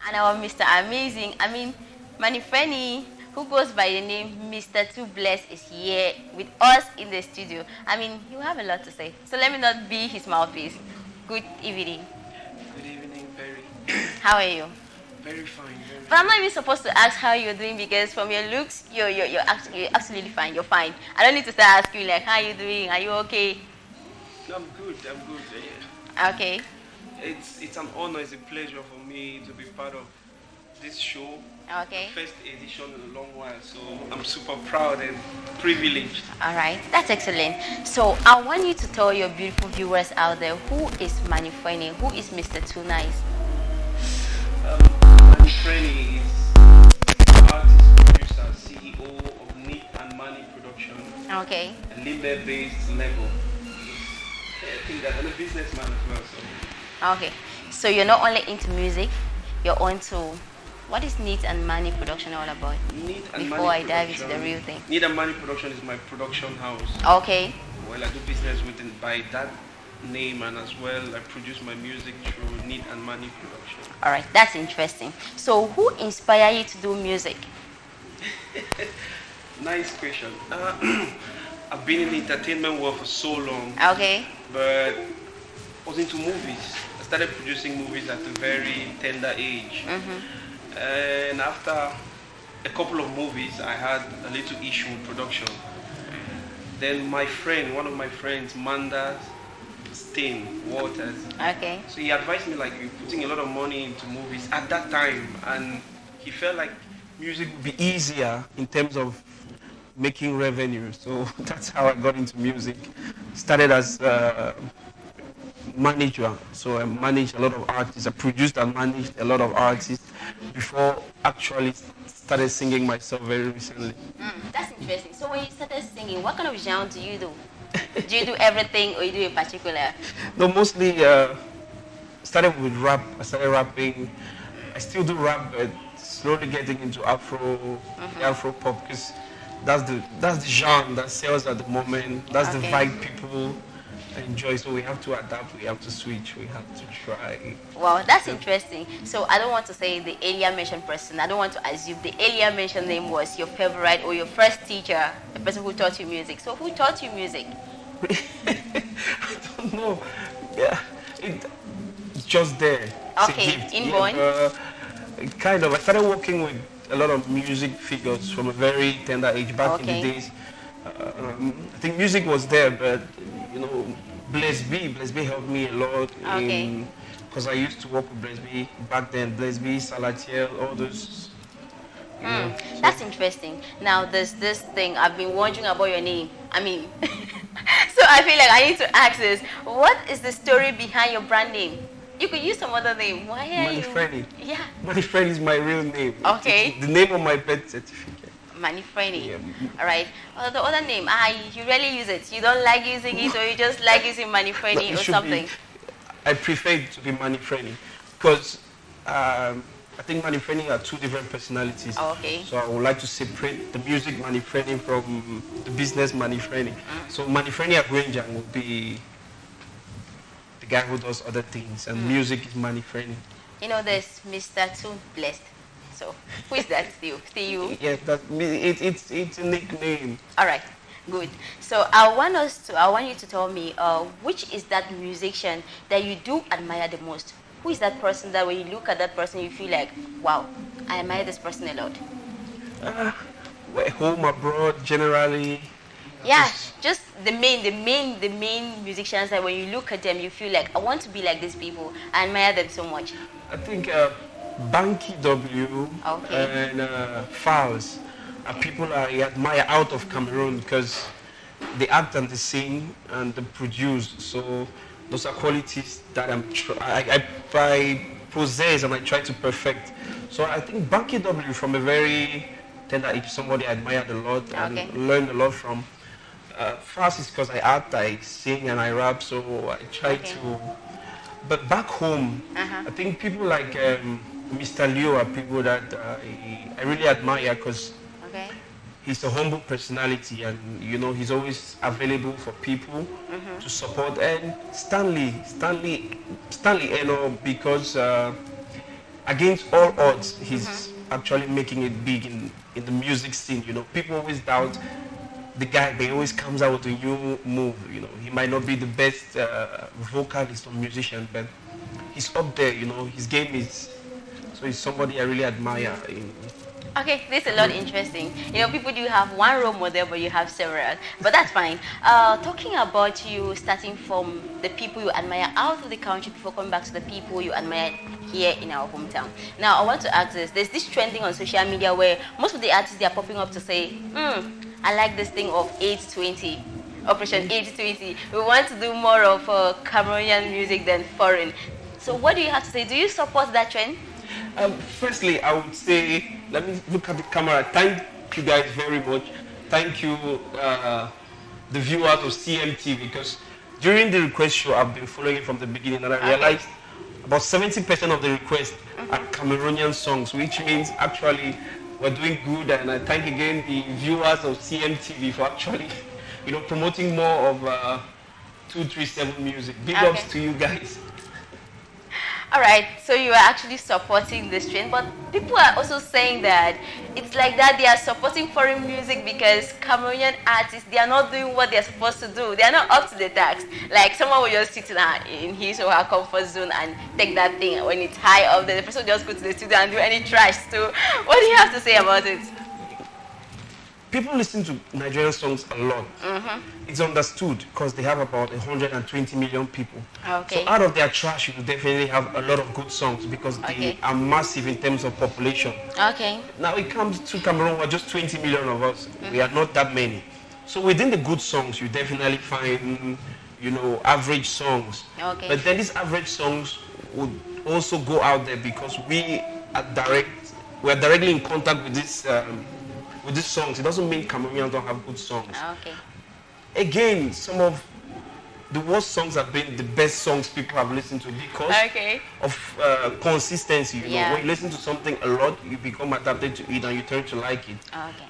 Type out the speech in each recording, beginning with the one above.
And our Mr. Amazing, Manefreni, who goes by the name Mr. TooBlessed, is here with us in the studio. You have a lot to say, so let me not be his mouthpiece. Good evening. Good evening, Perry. How are you? Very fine. Very But I'm not even supposed to ask how you're doing, because from your looks, you're absolutely fine. You're fine. I don't need to start asking you like, how are you doing? Are you okay? I'm good. Yeah. Okay. It's an honor. It's a pleasure for me to be part of this show. Okay. The first edition in a long while, so I'm super proud and privileged. All right, that's excellent. So I want you to tell your beautiful viewers out there, who is Manefreni? Who is Mr. Too Nice? Manefreni is artist, producer, CEO of NeatnMane production. Okay. A Limbe-based label. I think that I'm a businessman as well. So. Okay. So you're not only into music, you're onto, what is NeatnMane production all about? Before I dive into the real thing. NeatnMane production is my production house. Okay. Well, I do business with it by that name, and as well I produce my music through NeatnMane production. All right, that's interesting. So who inspired you to do music? Nice question. I've been in the entertainment world for so long. Okay. But I was into movies. I started producing movies at a very tender age. And after a couple of movies, I had a little issue with production. Then my friend, one of my friends, Manda Waters. Okay. So he advised me, like, you're putting a lot of money into movies at that time, and he felt like music would be easier in terms of making revenue. So that's how I got into music. Started as a manager, so I managed a lot of artists. I produced and managed a lot of artists before actually started singing myself very recently. That's interesting. So when you started singing, what kind of genre do you do? Do you do everything, or you do a particular? No, mostly started with rap. I started rapping. I still do rap, but slowly getting into Afro pop, because that's the genre that sells at the moment. That's the vibe people enjoy. So we have to adapt. We have to switch. We have to try. Wow, that's interesting. So I don't want to say the earlier mentioned person. I don't want to assume the earlier mentioned name was your favorite or your first teacher, the person who taught you music. So who taught you music? I don't know. Yeah, it's just there. It's okay, a gift. inborn. Kind of. I started working with a lot of music figures from a very tender age back in the days. I think music was there, but Bless B helped me a lot. Because I used to work with Bless B back then. Bless B, Salatiel, all those. That's interesting. Now there's this thing I've been wondering about your name. So I feel like I need to ask this. What is the story behind your brand name? You could use some other name. Why are Manefreni. Yeah. Manefreni is my real name. Okay. It's the name of my birth certificate. Manefreni. Yeah. All right. The other name, you rarely use it. You don't like using it, or you just like using Manefreni or something? I prefer it to be Manefreni, because I think Manefreni are two different personalities. Okay. So I would like to separate the music Manefreni from the business Manefreni. So Manefreni Agwenjang would be the guy who does other things, and music is Manefreni. There's Mr. TooBlessed. So who is that? Still you? Yeah, it's a nickname. All right, good. So I want you to tell me which is that musician that you do admire the most? Who is that person that when you look at that person you feel like, wow, I admire this person a lot? Home, abroad, generally. Yeah, just the main musicians that when you look at them you feel like, I want to be like these people. I admire them so much. I think Banky W and Fowls are people I admire out of Cameroon, because they act and they sing and they produce. So those are qualities that I possess and I try to perfect. So I think Banky W from a very tender age, somebody I admired a lot and learned a lot from. Fast is because I act, I sing and I rap, so I try to. But back home, I think people like Mr. Leo are people that I really admire, because he's a humble personality, and he's always available for people to support. And Stanley, because against all odds, he's actually making it big in the music scene. You know, people always doubt the guy, but he always comes out with a new move. You know, he might not be the best vocalist or musician, but he's up there. You know, his game is, so he's somebody I really admire. Okay, this is a lot interesting. You know, people do have one role model, but you have several. But that's fine. Talking about you starting from the people you admire out of the country before coming back to the people you admire here in our hometown. Now, I want to ask this. There's this trending on social media where most of the artists, they are popping up to say, I like this thing of 820, Operation 820. We want to do more of Cameroonian music than foreign. So what do you have to say? Do you support that trend? Firstly, I would say, let me look at the camera. Thank you guys very much. Thank you, the viewers of CMTV, because during the request show, I've been following it from the beginning, and I realized about 70% of the requests are Cameroonian songs, which means actually we're doing good. And I thank again the viewers of CMTV for actually, you know, promoting more of 237 music. Big ups to you guys. All right, so you are actually supporting this trend, but people are also saying that it's like that they are supporting foreign music because Cameroonian artists, they are not doing what they are supposed to do. They are not up to the task. Like someone will just sit in his or her comfort zone and take that thing when it's high up there. The person will just go to the studio and do any trash. So what do you have to say about it? People listen to Nigerian songs a lot. It's understood because they have about 120 million people. So out of their trash, you will definitely have a lot of good songs because they are massive in terms of population. Now it comes to Cameroon, we're just 20 million of us. We are not that many. So within the good songs, you definitely find, you know, average songs. But then these average songs would also go out there because we are directly in contact with this. With these songs, it doesn't mean Cameroonians don't have good songs. Again, some of the worst songs have been the best songs people have listened to because of consistency. You know, when you listen to something a lot, you become adapted to it and you turn to like it.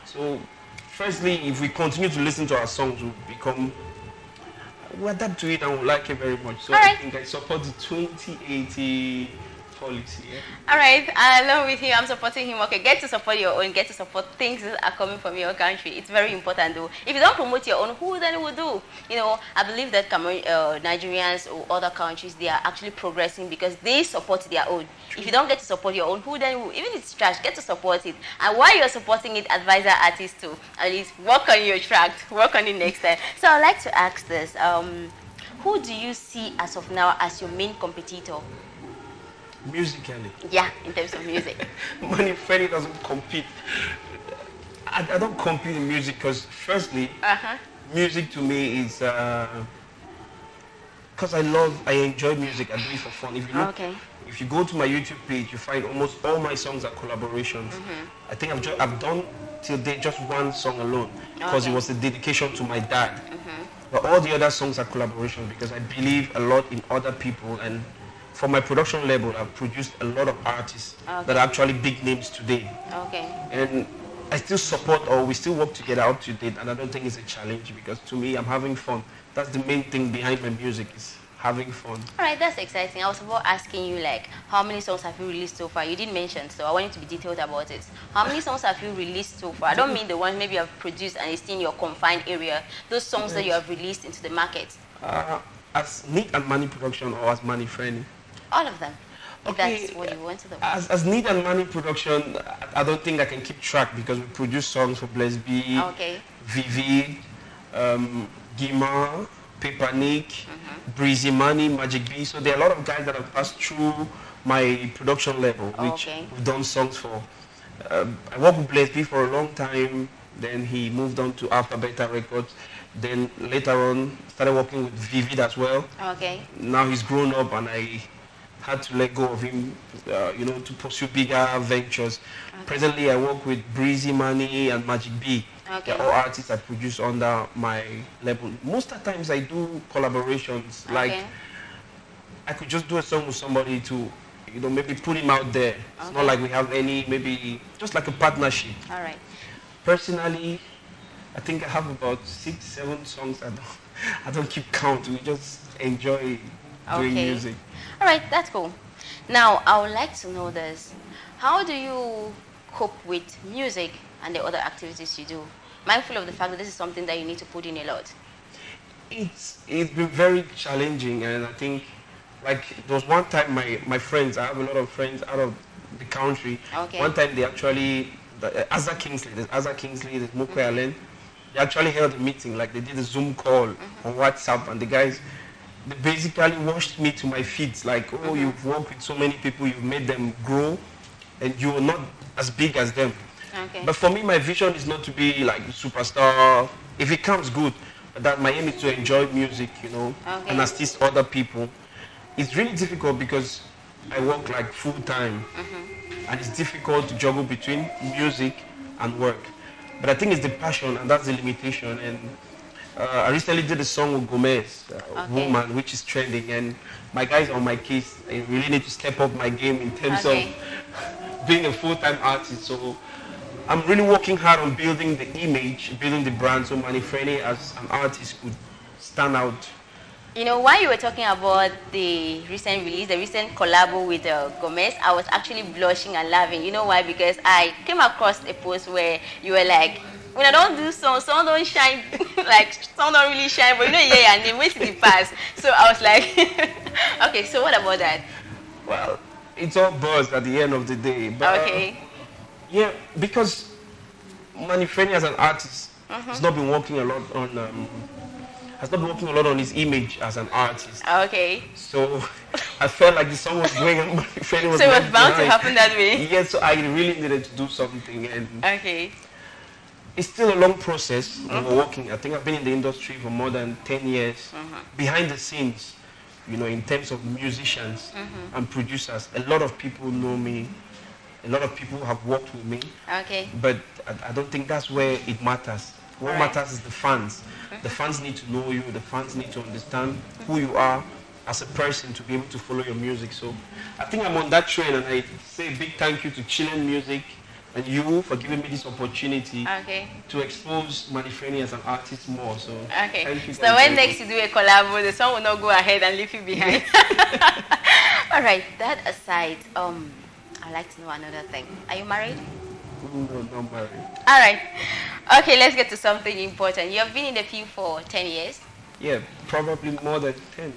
So, firstly, if we continue to listen to our songs, we'll adapt to it and we'll like it very much. So I think I support the 2080 policy. All right, along with him, I'm supporting him. Okay, get to support your own, get to support things that are coming from your country. It's very important though. If you don't promote your own, who then will do? You know, I believe that Nigerians or other countries, they are actually progressing because they support their own. If you don't get to support your own, who then will? Even if it's trash, get to support it. And while you're supporting it, advise our artists to at least work on your track, work on it next time. So I'd like to ask this, who do you see as of now as your main competitor? Musically? Yeah, in terms of music. Manefrienis doesn't compete. I don't compete in music because firstly, music to me is because I enjoy music. I do it for fun. If you look, if you go to my YouTube page, you find almost all my songs are collaborations. I think I've done till date just one song alone because it was a dedication to my dad. But all the other songs are collaborations because I believe a lot in other people, and for my production label, I've produced a lot of artists that are actually big names today. And I still support, or we still work together up to date, and I don't think it's a challenge because to me, I'm having fun. That's the main thing behind my music, is having fun. All right, that's exciting. I was about asking you, like, how many songs have you released so far? You didn't mention, so I want you to be detailed about it. How many songs have you released so far? I don't mean the ones maybe you have produced and it's in your confined area. Those songs that you have released into the market. As NeatnMane production or as Manefrieni? All of them. If that's what you want to do. As NeatnMane production, I don't think I can keep track because we produce songs for Blessed B, Vivid, Gima, Paper Nick, Breezy Money, Magic B. So there are a lot of guys that have passed through my production level, which we've done songs for. I worked with Blessed B for a long time. Then he moved on to Alphabeta Records. Then later on, started working with Vivid as well. Now he's grown up and I had to let go of him, you know, to pursue bigger ventures. Presently, I work with Breezy Money and Magic B. They're all artists I produce under my label. Most of the times I do collaborations. Like, I could just do a song with somebody to, you know, maybe put him out there. It's not like we have any, maybe just like a partnership. Personally, I think I have about 6, 7 songs. I don't keep count. We just enjoy doing music. All right, that's cool. Now, I would like to know this. How do you cope with music and the other activities you do? Mindful of the fact that this is something that you need to put in a lot. It's been very challenging, and I think like there was one time my friends, I have a lot of friends out of the country. Okay. One time they actually, there's Asa Kingsley, there's Moko Allen. They actually held a meeting, like they did a Zoom call on WhatsApp, and the guys, they basically washed me to my feet, like, oh, you've worked with so many people, you've made them grow, and you're not as big as them. Okay. But for me, my vision is not to be like a superstar. If it comes, good. But that my aim is to enjoy music, you know, and assist other people. It's really difficult because I work like full time, and it's difficult to juggle between music and work. But I think it's the passion, and that's the limitation. And I recently did a song with Gomez, Woman, which is trending, and my guys on my case, I really need to step up my game in terms of being a full-time artist. So I'm really working hard on building the image, building the brand, so Manefrieni as an artist could stand out. You know, while you were talking about the recent release, the recent collabo with Gomez, I was actually blushing and laughing. You know why? Because I came across a post where you were like, when I don't do songs, some don't shine, like, some don't really shine, but you know, yeah, and then wait till it pass. So I was like, okay, so what about that? Well, it's all buzz at the end of the day. But, yeah, because Manefrieni as an artist has not been working a lot on his image as an artist. Okay. So I felt like the song was going on, Manefrieni was so it was bound to happen that way? Yeah, so I really needed to do something. And it's still a long process. We're working. I think I've been in the industry for more than 10 years. Behind the scenes, you know, in terms of musicians and producers, a lot of people know me. A lot of people have worked with me. Okay. But I don't think that's where it matters. What matters is the fans. The fans need to know you. The fans need to understand who you are as a person to be able to follow your music. So I think I'm on that train, and I say a big thank you to Chillen Music and you for giving me this opportunity to expose Manefrieni as an artist more. So thank you. So when next you do a collab, the song will not go ahead and leave you behind. All right, that aside, I'd like to know another thing. Are you married? No, not married. All right. Okay, let's get to something important. You have been in the field for 10 years? Yeah, probably more than 10.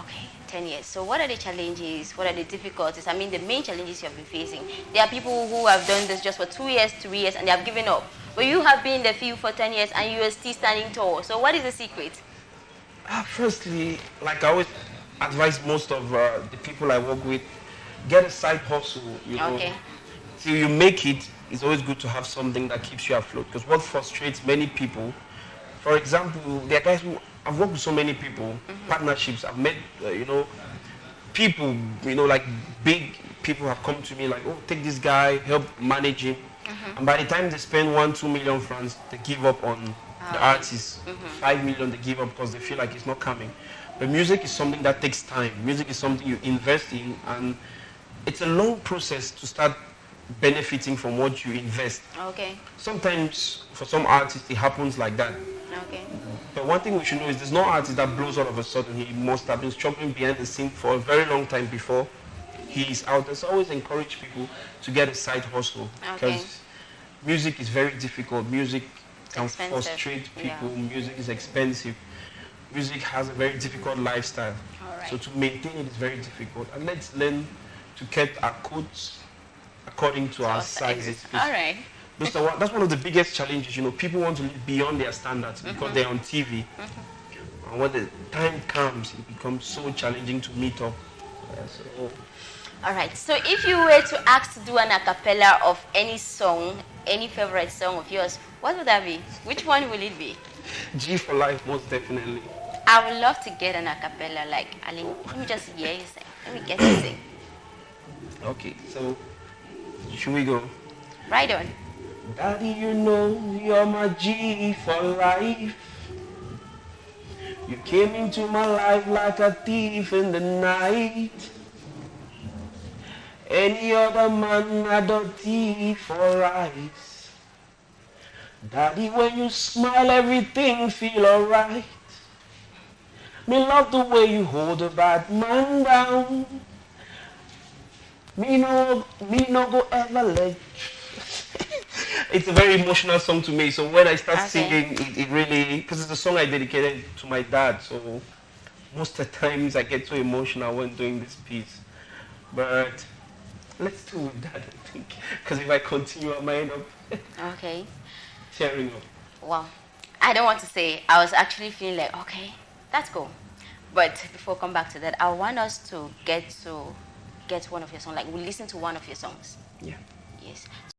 Okay, 10 years. So what are the challenges? What are the difficulties? I mean, the main challenges you have been facing. There are people who have done this just for 2 years, 3 years, and they have given up. But you have been in the field for 10 years and you are still standing tall. So what is the secret? Firstly, like I always advise most of the people I work with, get a side hustle, you know. Till you make it, it's always good to have something that keeps you afloat. Because what frustrates many people, for example, there are guys who, I've worked with so many people, partnerships, I've met, you know, people, you know, like big people have come to me like, oh, take this guy, help manage him. And by the time they spend 1-2 million francs, they give up on the artist. 5 million, they give up because they feel like it's not coming. But music is something that takes time. Music is something you invest in, and it's a long process to start benefiting from what you invest. Sometimes for some artists it happens like that. But one thing we should know is there's no artist that blows all of a sudden. He must have been struggling behind the scene for a very long time before he is out. There's always encourage people to get a side hustle, because music is very difficult. Music can frustrate people. Music is expensive. Music has a very difficult lifestyle. So to maintain it is very difficult. And let's learn to cut our coats according to our sizes. That's one of the biggest challenges. You know, people want to live beyond their standards because they're on TV. And when the time comes, it becomes so challenging to meet up. All right. So if you were to ask to do an a cappella of any song, any favorite song of yours, what would that be? Which one will it be? G for Life, most definitely. I would love to get an a cappella. Like, let me just hear you sing. Let me get you sing. Okay, so should we go? Right on. Daddy, you know you're my G for life. You came into my life like a thief in the night. Any other man had a thief for eyes. Daddy, when you smile, everything feel alright. Me love the way you hold a bad man down. Me no go ever let. It's a very emotional song to me. So when I start singing, it really, because it's a song I dedicated to my dad. So most of the times I get so emotional when doing this piece. But let's do with that, I think. Because if I continue, I might end up tearing up. Well, I don't want to say. I was actually feeling like, okay, that's cool. But before I come back to that, I want us to get one of your songs. Like, we'll listen to one of your songs. Yeah. Yes.